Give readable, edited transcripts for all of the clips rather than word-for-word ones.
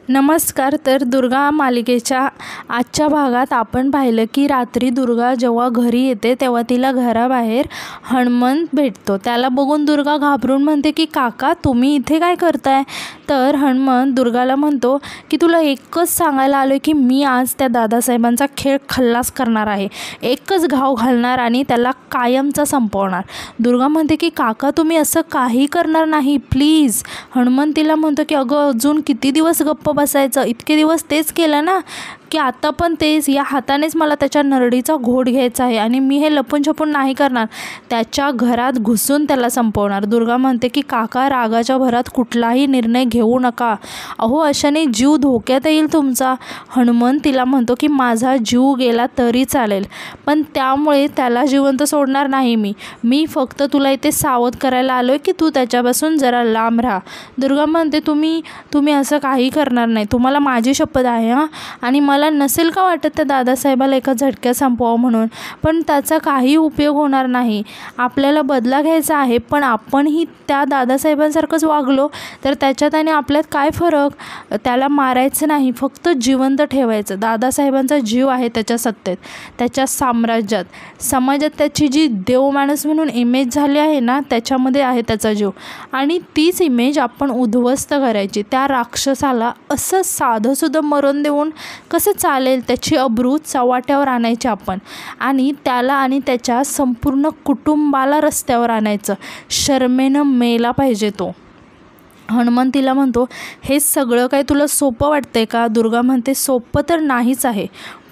नमस्कार. तर दुर्गा मालिकेच्या आजच्या भागात आपण पाहिलं की रात्री दुर्गा जेव्हा घरी येते तेव्हा तिला घराबाहेर हनुमंत भेटतो. त्याला बघून दुर्गा घाबरून म्हणते की काका तुम्ही इथे काय करताय. तर हनुमंत दुर्गाला म्हणतो की तुला एकच सांगायला आलो की मी आज त्या दादासाहेबांचा खेळ खल्लास करणार आहे, एकच घाव घालणार आणि त्याला कायमचा संपवणार. दुर्गा म्हणते की काका तुम्ही असं काही करणार नाही प्लीज. हनुमंत तिला म्हणतो की अगं अजून किती दिवस गप्प बसायचं, इतके दिवस तेच केलं ना की आता पण तेच, या हातानेच मला त्याच्या नरडीचा घोट घ्यायचा आहे आणि मी हे लपून छपून नाही करणार, त्याच्या घरात घुसून त्याला संपवणार. दुर्गा म्हणते की काका रागाच्या भरात कुठलाही निर्णय घेऊ नका, अहो अशाने जीव धोक्यात येईल तुमचा. हनुमंत तिला म्हणतो की माझा जीव गेला तरी चालेल पण त्यामुळे त्याला जिवंत सोडणार नाही मी फक्त तुला इथे सावध करायला आलो आहे की तू त्याच्यापासून जरा लांब राहा. दुर्गा म्हणते तुम्ही असं काही करणार नाही, तुम्हाला माझी शपथ आहे हां. आणि मला नसेल का वाटत त्या दादासाहेबाला एका झटक्यात संपवावं म्हणून, पण त्याचा काही उपयोग होणार नाही. आपल्याला बदला घ्यायचा आहे पण आपणही त्या दादासाहेबांसारखंच वागलो तर त्याच्यात आणि आपल्यात काय फरक. त्याला मारायचं नाही, फक्त जिवंत ठेवायचं. दादासाहेबांचा जीव आहे त्याच्या सत्तेत, त्याच्या साम्राज्यात, समाजात त्याची जी देवमाणूस म्हणून इमेज झाली आहे ना त्याच्यामध्ये आहे त्याचा जीव आणि तीच इमेज आपण उद्ध्वस्त करायची. त्या राक्षसाला असं साधंसुद्धा मरण देऊन कसं चालेल, त्याची अब्रू चव्हाट्यावर आणायची आपण आणि त्याला आणि त्याच्या संपूर्ण कुटुंबाला रस्त्यावर आणायचं. शर्मेनं मेला पाहिजे तो. हनुमंत तिला म्हणतो हे सगळं काय तुला सोपं वाटतंय का. दुर्गा म्हणते सोपं तर नाहीच आहे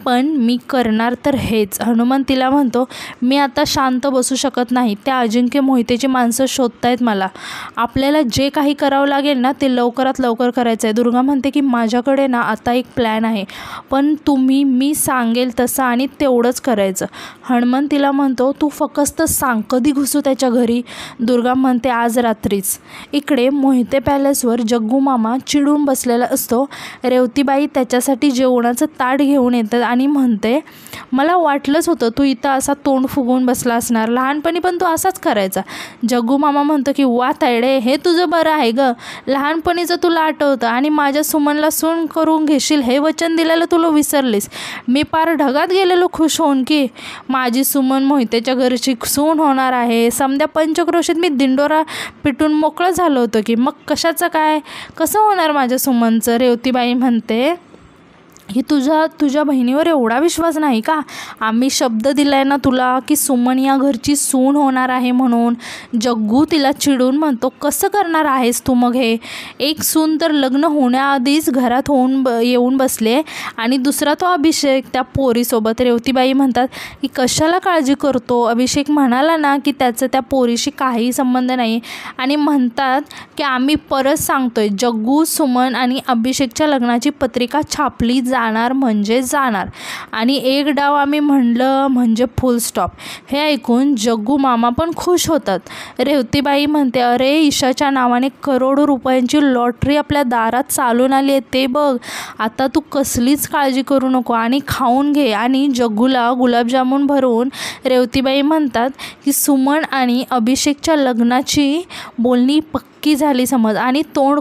पण मी करणार तर हेच. हनुमंत तिला म्हणतो मी आता शांत बसू शकत नाही, त्या अजिंक्य मोहितेची माणसं शोधतायत मला, आपल्याला जे काही करावं लागेल ना ते लवकरात लवकर करायचं आहे. दुर्गा म्हणते की माझ्याकडे ना आता एक प्लॅन आहे पण मी सांगेल तसं आणि तेवढंच करायचं. हनुमंत तिला म्हणतो तू फक्त सांग कधी घुसू त्याच्या घरी. दुर्गा म्हणते आज रात्रीच. इकडे मोहिते पॅलेसवर जग्गू मामा चिडून बसलेला असतो. रेवतीबाई त्याच्यासाठी जेवणाचं ताट घेऊन येतात आणि म्हणते मला वाटलंच होतं तू इथं असा तोंड फुगवून बसला असणार, लहानपणी पण तू असाच करायचा. जग्गू मामा म्हणतो की वा तायडे हे तुझं बरं आहे गं, लहानपणीचं तुला आठवतं आणि माझ्या सुमनला सून करून घेशील हे वचन दिलेलं तुला विसरलीस. मी पार ढगात गेलेलो खुश होऊन की माझी सुमन मोहितेच्या घरची सून होणार आहे. समध्या पंचक्रोशीत मी दिंडोरा पिटून मोकळं झालं होतं की मग कशाचं काय, कसं होणार माझ्या सुमनचं. रेवतीबाई म्हणते की तुझ्या बहिणीवर एवढा विश्वास नाही का. आम्ही शब्द दिलाय ना तुला की सुमन या घरची सून होणार आहे म्हणून. जग्गू तिला चिडून म्हणतो कसं करणार आहेस तू मग हे, एक सून तर लग्न होण्याआधीच घरात येऊन बसले आणि दुसरा तो अभिषेक त्या पोरीसोबत. रेवतीबाई म्हणतात की कशाला काळजी करतो, अभिषेक म्हणाला ना की त्याचं त्या पोरीशी काही संबंध नाही आणि म्हणतात की आम्ही परत सांगतोय जग्गू सुमन आणि अभिषेकच्या लग्नाची पत्रिका छापली जाणार म्हणजे जाणार आणि एक डाव आम्ही म्हणलं म्हणजे फुल स्टॉप. हे ऐकून जग्गू मामा पण खुश होतात. रेवतीबाई म्हणते अरे ईशाच्या नावाने करोडो रुपयांची लॉटरी आपल्या दारात चालून आली आहे ते बघ, आता तू कसलीच काळजी करू नको आणि खाऊन घे. आणि जग्गूला गुलाबजामुन भरून रेवतीबाई म्हणतात की सुमन आणि अभिषेकच्या लग्नाची बोलणी पक्की झाली समज आणि तोंड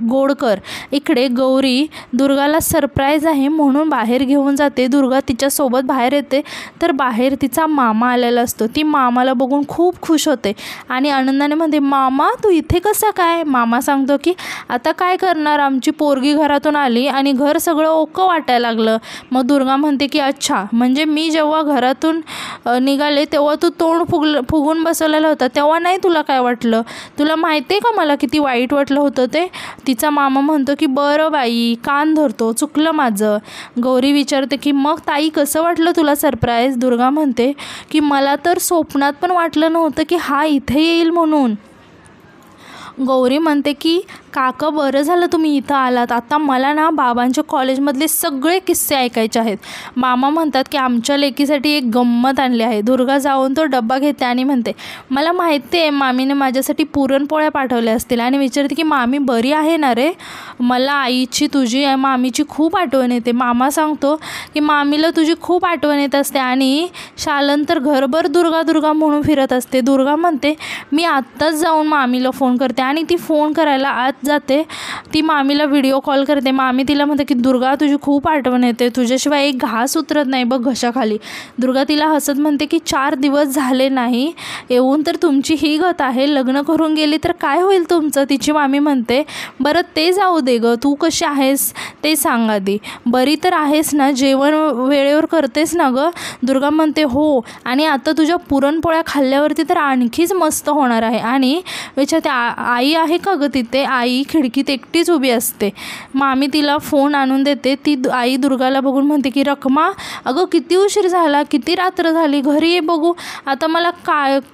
गोड कर. इकडे गौरी दुर्गाला सरप्राईज आहे म्हणून बाहेर घेऊन जाते. दुर्गा तिच्यासोबत बाहेर येते तर बाहेर तिचा मामा आलेला असतो. ती मामाला बघून खूप खुश होते आणि आनंदाने म्हणते मामा तू इथे कसा काय. मामा सांगतो की आता काय करणार, आमची पोरगी घरातून आली आणि घर सगळं ओकं वाटायला लागलं. मग दुर्गा म्हणते की अच्छा म्हणजे मी जेव्हा घरातून निघाले तेव्हा तू तोंड फुगून बसवलेलं होतं तेव्हा नाही तुला काय वाटलं, तुला माहिती आहे का मला किती वाईट वाटलं होतं ते. तिचा मामा म्हणतो की बरं बाई कान धरतो, चुकलं माझं. गौरी विचारते की मग ताई कसं वाटलं तुला सरप्राईज. दुर्गा म्हणते की मला तर स्वप्नात पण वाटलं नव्हतं की हा इथे येईल म्हणून. गौरी म्हणते की काका बरं झालं तुम्ही इथं आलात, आता मला ना बाबांच्या कॉलेजमधले सगळे किस्से ऐकायचे आहेत. मामा म्हणतात की आमच्या लेकीसाठी एक गंमत आणली आहे. दुर्गा जाऊन तो डब्बा घेते आणि म्हणते मला माहिती आहे मामीने माझ्यासाठी पुरणपोळ्या पाठवल्या असतील आणि विचारते की मामी बरी आहे ना रे. मला आईची तुझी मामीची खूप आठवण येते. मामा सांगतो की मामीला तुझी खूप आठवण येत असते आणि शालन तर घरभर दुर्गा दुर्गा म्हणून फिरत असते. दुर्गा म्हणते मी आत्ताच जाऊन मामीला फोन करते आणि ती फोन करायला आत जाते, ती मामीला व्हिडिओ कॉल करते. मामी तिला म्हणते की दुर्गा तुझी खूप आठवण येते, तुझ्याशिवाय एक घास उतरत नाही बघ घशाखाली. दुर्गा तिला हसत म्हणते की 4 दिवस झाले नाही येऊन तर तुमची ही गत आहे, लग्न करून गेली तर काय होईल तुमचं. तिची मामी म्हणते बरं ते जाऊ दे गं, तू कशी आहेस ते सांग आधी, बरी तर आहेस ना, जेवण वेळेवर करतेस ना गं. दुर्गा म्हणते हो, आणि आता तुझ्या पुरणपोळ्या खाल्ल्यावरती तर आणखीच मस्त होणार आहे. आणि विचारते आई आहे का गं तिथे. आई खिडकीत एकटीच उभी असते. मामी तिला फोन आणून देते. ती आई दुर्गाला बघून म्हणते की रखमा अगं किती उशीर झाला, किती रात्र झाली, घरी ये बघू, आता मला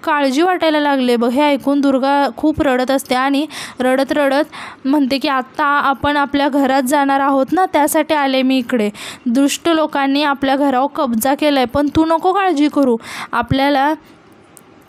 काळजी वाटायला लागले बघ. हे ऐकून दुर्गा खूप रडत असते आणि रडत रडत म्हणते की आता आपण आपल्या घरात जाणार आहोत ना, त्यासाठी आले मी इकडे. दुष्ट लोकांनी आपल्या घरावर कब्जा केला आहे, पण तू नको काळजी करू, आपल्याला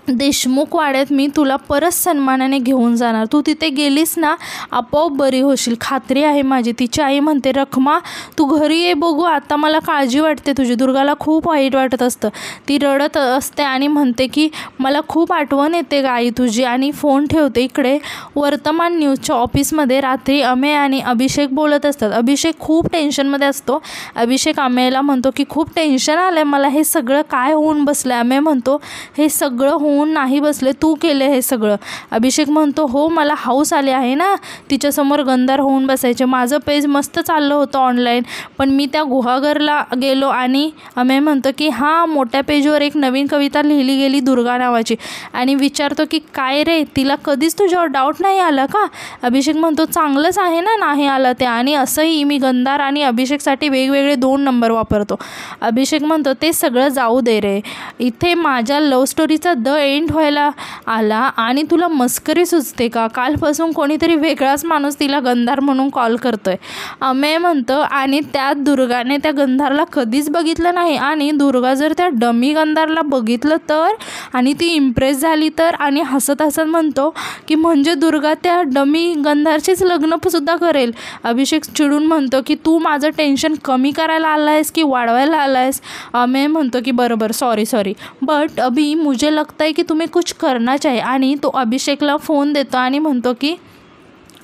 देशमुख वाड्यात मी तुला परत सन्मानाने घेऊन जाणार, तू तिथे गेलीस ना आपोआप बरी होशील, खात्री आहे माझी. तिची आई म्हणते रखमा तू घरी ये बघू, आता मला काळजी वाटते तुझी. दुर्गाला खूप वाईट वाटत असतं, ती रडत असते आणि म्हणते की मला खूप आठवण येते ग आई तुझी, आणि फोन ठेवते. इकडे वर्तमान न्यूजच्या ऑफिसमध्ये रात्री अमेय आणि अभिषेक बोलत असतात. अभिषेक खूप टेन्शनमध्ये असतो. अभिषेक अमेयला म्हणतो की खूप टेन्शन आलं आहे मला, हे सगळं काय होऊन बसलं आहे. अमेय म्हणतो हे सगळं होऊन नाही बसले, तू केले हे सगळं. अभिषेक म्हणतो हो मला हाऊस आली आहे ना तिच्यासमोर गंधार होऊन बसायचे, माझं पेज मस्त चाललं होतं ऑनलाईन, पण मी त्या गुहागरला गेलो. आणि अमेय म्हणतो की हां मोठ्या पेजवर एक नवीन कविता लिहिली गेली दुर्गा नावाची, आणि विचारतो की काय रे तिला कधीच तुझ्यावर डाऊट नाही आला का. अभिषेक म्हणतो चांगलंच आहे ना नाही आलं ते, आणि असंही मी गंधार आणि अभिषेकसाठी वेगवेगळे 2 नंबर वापरतो. अभिषेक म्हणतो ते सगळं जाऊ दे रे, इथे माझ्या लव्ह स्टोरीचा एंड व्हायला आला आणि तुला मस्करी सुचते का. कालपासून कोणीतरी वेगळाच माणूस तिला गंधार म्हणून कॉल करतोय. अमेय म्हणतं आणि त्यात दुर्गाने त्या गंधारला कधीच बघितलं नाही, आणि दुर्गा जर त्या डमी गंधारला बघितलं तर, आणि ती इम्प्रेस झाली तर. आणि हसत हसत म्हणतो की म्हणजे दुर्गा त्या डमी गंधारचीच लग्नसुद्धा करेल. अभिषेक चिडून म्हणतो की तू माझं टेन्शन कमी करायला आला आहेस की वाढवायला आला आहेस. अमेय म्हणतो की बरोबर सॉरी बट अभी मुझे लगता है की तुम्ही कुछ करना चाहिए. आणि तो अभिषेकला फोन देतो आणि म्हणतो की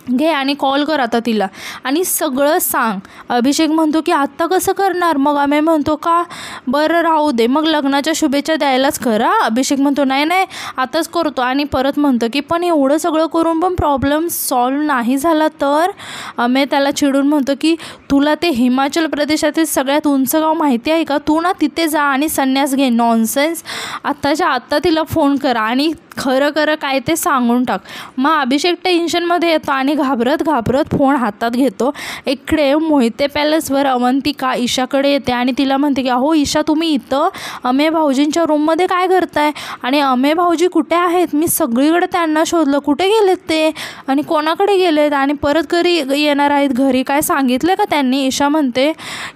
घे आणि कॉल कर आता तिला आणि सगळं सांग. अभिषेक म्हणतो की आत्ता कसं करणार. मग अमेय म्हणतो का बरं राहू दे, मग लग्नाच्या शुभेच्छा द्यायलाच खरा. अभिषेक म्हणतो नाही आताच करतो, आणि परत म्हणतो की पण एवढं सगळं करून पण प्रॉब्लेम सॉल्व नाही झाला तर. अमेय त्याला चिडून म्हणतो की तुला ते हिमाचल प्रदेशातील सगळ्यात उंच गाव माहिती आहे का, तू ना तिथे जा आणि संन्यास घे. नॉनसेन्स, आत्ताच्या आत्ता तिला फोन कर आणि खरं काय ते सांगून टाक. मग अभिषेक टेन्शनमध्ये येतो आणि घाबरत फोन हातात घेतो. इकडे मोहिते पॅलेसवर अवंतिका ईशाकडे येते आणि तिला म्हणते की अहो ईशा तुम्ही इथं अमेय भाऊजींच्या रूममध्ये काय करताय, आणि अमेय भाऊजी कुठे आहेत, मी सगळीकडे त्यांना शोधलं, कुठे गेलेत ते आणि कोणाकडे गेलेत, आणि परत घरी येणार आहेत, घरी काय सांगितलं का त्यांनी. ईशा म्हणते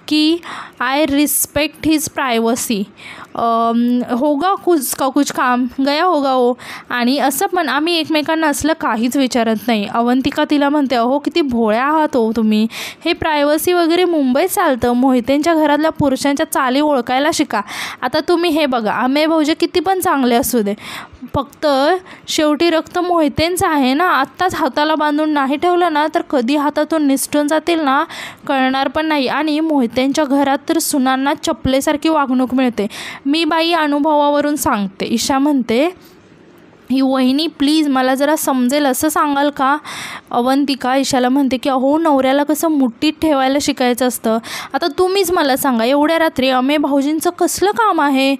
की आय रिस्पेक्ट हिज प्रायव्हसी, होगा कुछ काम गया होगा हो. आणि असं पण आम्ही एकमेकांना असलं काहीच विचारत नाही. अवंतिका तिला म्हणते अहो किती भोळ्या आहात हो तुम्ही, हे प्रायव्हसी वगैरे मुंबईत चालतं, मोहितेंच्या घरातल्या पुरुषांच्या चाली ओळखायला शिका. आता तुम्ही हे बघा अमेय भाऊजी किती पण चांगले असू दे, फक्त शेवटी रक्त मोहितेंचं आहे ना. आत्ताच हाताला बांधून नाही ठेवलं ना तर कधी हातातून निसटून जातील ना कळणार पण नाही. आणि मोहितेंच्या घरात तर सुनांना चपलेसारखी वागणूक मिळते, मी बाई अनुभवावरून सांगते. ईशा म्हणते ही वहिनी प्लीज मला जरा समजेल असं सांगाल का. अवंतिका ईशाला म्हणते की अहो नवऱ्याला कसं मुठीत ठेवायला शिकायचं असतं. आता तुम्हीच मला सांगा एवढ्या रात्री अमेय भाऊजींचं कसलं काम आहे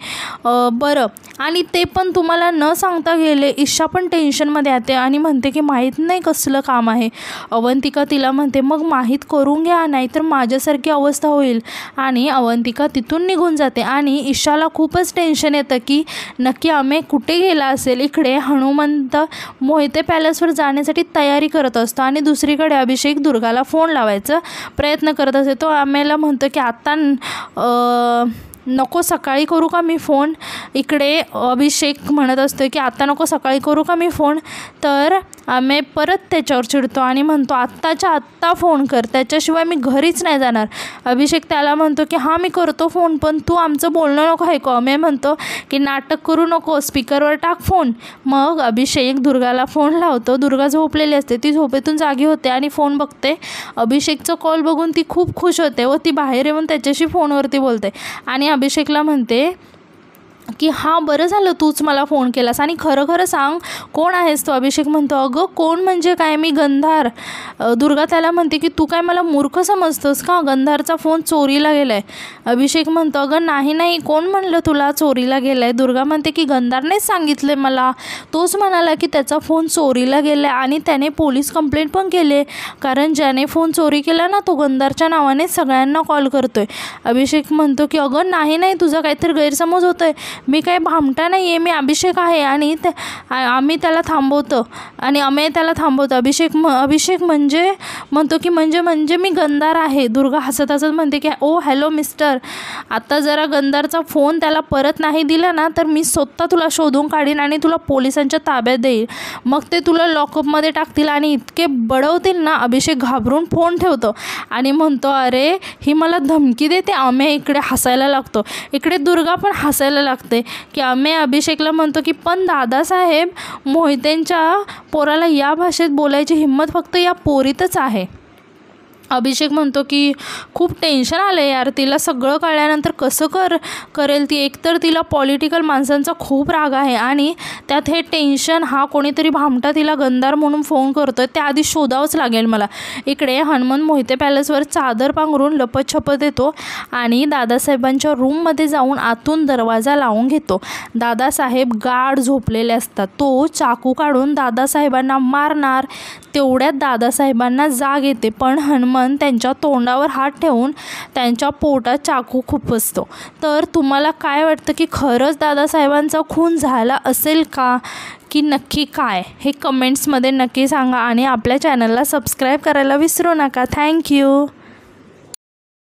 बरं, आणि ते पण तुम्हाला न सांगता गेले. ईशा पण टेन्शनमध्ये येते आणि म्हणते की माहीत नाही कसलं काम आहे. अवंतिका तिला म्हणते मग माहीत करून घ्या, नाहीतर माझ्यासारखी अवस्था होईल. आणि अवंतिका तिथून निघून जाते आणि ईशाला खूपच टेन्शन येतं की नक्की अमेय कुठे गेला असेल. इकडे हनुमंत मोहिते पॅलेसवर जाण्यासाठी तयारी करत असतो आणि दुसरीकडे अभिषेक दुर्गाला फोन लावायचा प्रयत्न करत असतो. तो अमेयला म्हणतो की आत्ता नको सकाळी करू का मी फोन. इकडे अभिषेक म्हणत असतो की आता नको सकाळी करू का मी फोन. तर अमेय परत त्याच्यावर चिडतो आणि म्हणतो आत्ताच्या आत्ता फोन कर, त्याच्याशिवाय मी घरीच नाही जाणार. अभिषेक त्याला म्हणतो की हां मी करतो फोन, पण तू आमचं बोलणं नको ऐकू. अमेय म्हणतो की नाटक करू नको, स्पीकरवर टाक फोन. मग अभिषेक दुर्गाला फोन लावतो. दुर्गा झोपलेली असते, ती झोपेतून जागी होते आणि फोन बघते. अभिषेकचं कॉल बघून ती खूप खुश होते व ती बाहेर येऊन त्याच्याशी फोनवरती बोलते आणि अभिषेकला म्हणते की हां बरं झालं तूच मला फोन केलास आणि खरं खरं सांग कोण आहेस तू. अभिषेक म्हणतो अगं कोण म्हणजे काय, मी गंधार. दुर्गा त्याला म्हणते की तू काय मला मूर्ख समजतोस का, गंधारचा फोन चोरीला गेला आहे. अभिषेक म्हणतो अगं नाही कोण म्हणलं तुला चोरीला गेला आहे. दुर्गा म्हणते की गंधारनेच सांगितले मला, तोच म्हणाला की त्याचा फोन चोरीला गेला आहे आणि त्याने पोलीस कंप्लेंट पण केली आहे, कारण ज्याने फोन चोरी केला ना तो गंधारच्या नावानेच सगळ्यांना कॉल करतोय. अभिषेक म्हणतो की अगं नाही तुझा काहीतरी गैरसमज होतो आहे, मी काही भामटा नाही आहे, मी अभिषेक आहे आणि आम्ही त्याला थांबवतो आणि अमेय त्याला थांबवतो. अभिषेक म्हणतो की म्हणजे मी गंधार आहे. दुर्गा हसत म्हणते की ओ हॅलो मिस्टर, आता जरा गंधारचा फोन त्याला परत नाही दिला ना तर मी स्वतः तुला शोधून काढीन आणि तुला पोलिसांच्या ताब्यात देईल, मग ते तुला लॉकअपमध्ये टाकतील आणि इतके बडवतील ना. अभिषेक घाबरून फोन ठेवतो आणि म्हणतो अरे ही मला धमकी देते. अमेय इकडे हसायला लागतो, इकडे दुर्गा पण हसायला लागते की अमेय अभिषेकला म्हणतो की पण दादासाहेब मोहितेंच्या पोराला या भाषेत बोलायची हिंमत फक्त या पोरीतच आहे. अभिषेक म्हणतो की खूप टेन्शन आलं यार, तिला सगळं कळल्यानंतर कसं करेल ती. एकतर तिला पॉलिटिकल माणसांचा खूप राग आहे आणि त्यात हे टेन्शन, हा कोणीतरी भामटा तिला गंधार म्हणून फोन करतोय, त्याआधी शोधावंच लागेल मला. इकडे हनुमंत मोहिते पॅलेसवर चादर पांघरून लपतछपत येतो आणि दादासाहेबांच्या रूममध्ये जाऊन आतून दरवाजा लावून घेतो. दादासाहेब गाढ झोपलेले असतात. तो चाकू काढून दादासाहेबांना मारणार, तेवढ्यात दादासाहेबांना जाग येते, पण हनुमंत त्यांच्या तोंडावर हात ठेवून त्यांच्या पोटात चाकू खुपसतो. तर तुम्हाला काय वाटतं की खरंच दादासाहेबांचा खून झाला असेल का की नक्की काय, हे कमेंट्समध्ये नक्की सांगा आणि आपल्या चॅनलला सबस्क्राईब करायला विसरू नका. थँक्यू.